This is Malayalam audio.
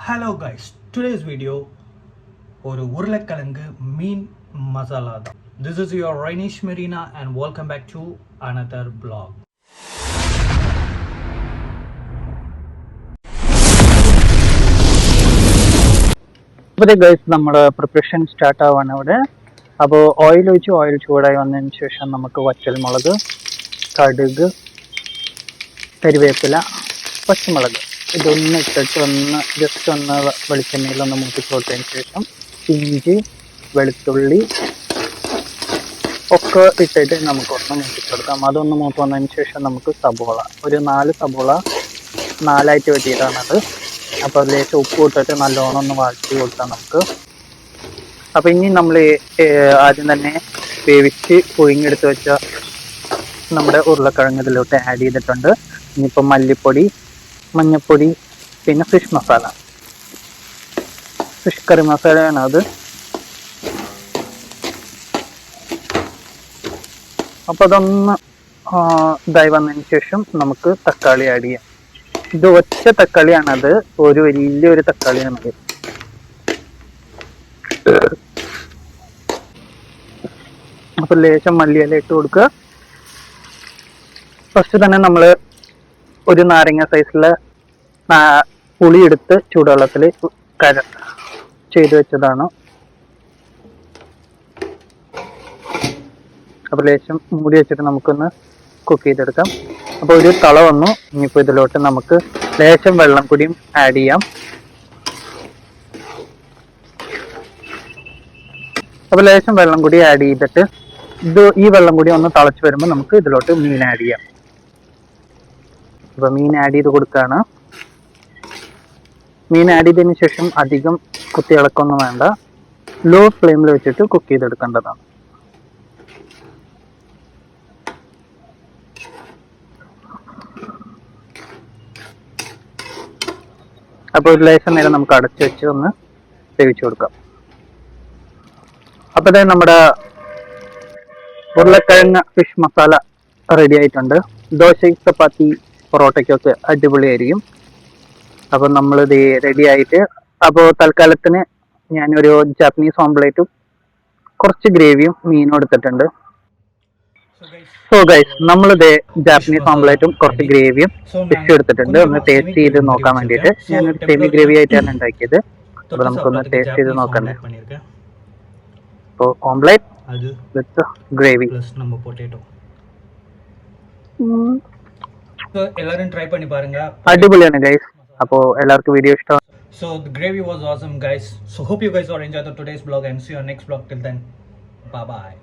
Hello guys, today's video ஒரு உருளைக்கிழங்கு மீன் மசாலா தான். This is your Rainish Marina and welcome back to another vlog. അപ്പോൾ ഗൈസ് നമ്മുടെ പ്രിപ്പറേഷൻ സ്റ്റാർട്ട് ആവാണ് ഇവിടെ. അപ്പോൾ ഓയിൽ ഒഴിച്ച് ഓയിൽ ചൂടായി വന്നതിന് ശേഷം നമുക്ക് വറ്റൽമുളക്, കടുക്, കരിവേപ്പില, പച്ചമുളക് ഇതൊന്ന് ഇട്ടിട്ട് ജസ്റ്റ് ഒന്ന് വെളിച്ചെണ്ണയിലൊന്ന് മൂപ്പിച്ച് കൊടുത്തതിന് ശേഷം ഇഞ്ചി, വെളുത്തുള്ളി ഒക്കെ ഇട്ടിട്ട് നമുക്കൊന്ന് മൂപ്പിച്ചെടുക്കാം. അതൊന്ന് മൂത്ത് വന്നതിന് ശേഷം നമുക്ക് സബോള, ഒരു 4 സബോള 4ആയിട്ട് വെട്ടിയിട്ടാണത്. അപ്പോൾ അതിലേക്ക് ഉപ്പ് ഇട്ടിട്ട് നല്ലോണം ഒന്ന് വഴറ്റി കൊടുക്കാം നമുക്ക്. അപ്പോൾ ഇനി നമ്മൾ ആദ്യം തന്നെ വേവിച്ച് പുഴുങ്ങിയെടുത്ത് വെച്ച നമ്മുടെ ഉരുളക്കിഴങ്ങ് ഇതിലോട്ട് ആഡ് ചെയ്തിട്ടുണ്ട്. ഇനിയിപ്പോൾ മല്ലിപ്പൊടി, മഞ്ഞൾപ്പൊടി, പിന്നെ ഫിഷ് മസാല, ഫിഷ് കറി മസാലയാണ് അത്. അപ്പോൾ അതൊന്ന് ഇതായി വന്നതിന് ശേഷം നമുക്ക് തക്കാളി ആഡ് ചെയ്യാം. ഇത് ഒറ്റ തക്കാളിയാണത്, ഒരു വലിയൊരു തക്കാളിയാണത്. അപ്പോൾ ലേശം മല്ലിയില ഇട്ട് കൊടുക്കുക. ഫസ്റ്റ് തന്നെ നമ്മൾ ഒരു നാരങ്ങ സൈസിലെ പുളി എടുത്ത് ചൂടുവെള്ളത്തിൽ ചെയ്ത് വെച്ചതാണ്. അപ്പോൾ ലേശം മൂടി വെച്ചിട്ട് നമുക്കൊന്ന് കുക്ക് ചെയ്തെടുക്കാം. അപ്പോൾ ഒരു തള വന്നു. ഇനിയിപ്പോൾ ഇതിലോട്ട് നമുക്ക് ലേശം വെള്ളം കൂടിയും ആഡ് ചെയ്യാം. അപ്പോൾ ലേശം വെള്ളം കൂടി ആഡ് ചെയ്തിട്ട് ഈ വെള്ളം കൂടി ഒന്ന് തിളച്ച് വരുമ്പോൾ നമുക്ക് ഇതിലോട്ട് മീൻ ആഡ് ചെയ്യാം. അപ്പോൾ മീൻ ആഡ് ചെയ്ത് കൊടുക്കുകയാണ്. മീൻ ആഡ് ചെയ്തതിന് ശേഷം അധികം കുത്തി ഇളക്കൊന്നും വേണ്ട, ലോ ഫ്ലെയിമിൽ വെച്ചിട്ട് കുക്ക് ചെയ്തെടുക്കേണ്ടതാണ്. അപ്പോൾ ഒരു ലേശം നേരം നമുക്ക് അടച്ചു വെച്ച് ഒന്ന് വേവിച്ചു കൊടുക്കാം. അപ്പോൾ തന്നെ നമ്മുടെ ഉരുളക്കിഴങ്ങ് ഫിഷ് മസാല റെഡി ആയിട്ടുണ്ട്. ദോശ, ചപ്പാത്തി, പൊറോട്ടയ്ക്കൊക്കെ അടിപൊളിയായിരിക്കും. അപ്പോൾ നമ്മളിത് റെഡി ആയിട്ട്, അപ്പോൾ തൽക്കാലത്തിന് ഞാനൊരു ജാപ്പനീസ് ഓംപ്ലേറ്റും കുറച്ച് ഗ്രേവിയും മീനും എടുത്തിട്ടുണ്ട്. സോ ഗൈസ്, നമ്മളിത് ജാപ്പനീസ് ഓംപ്ലേറ്റും കുറച്ച് ഗ്രേവിയും ഫിഷ് എടുത്തിട്ടുണ്ട്. ഒന്ന് ടേസ്റ്റ് ചെയ്ത് നോക്കാൻ വേണ്ടിയിട്ട് ഞാനൊരു സെമി ഗ്രേവി ആയിട്ടാണ് ഉണ്ടാക്കിയത്. അപ്പോൾ നമുക്കൊന്ന് ടേസ്റ്റ് ചെയ്ത് നോക്കണ്ടേ. അപ്പോൾ ഓംപ്ലേറ്റ് വിത്ത് ഗ്രേവി. எல்லாரும் ட்ரை பண்ணி பாருங்க, അടിപൊളിയാണ് ഗൈസ്. അപ്പോൾ എല്ലാവർക്കും വീഡിയോ ഇഷ്ടമാണ്. So the gravy was awesome guys. So hope you guys are enjoyed today's vlog and see you on next vlog. Till then, bye bye.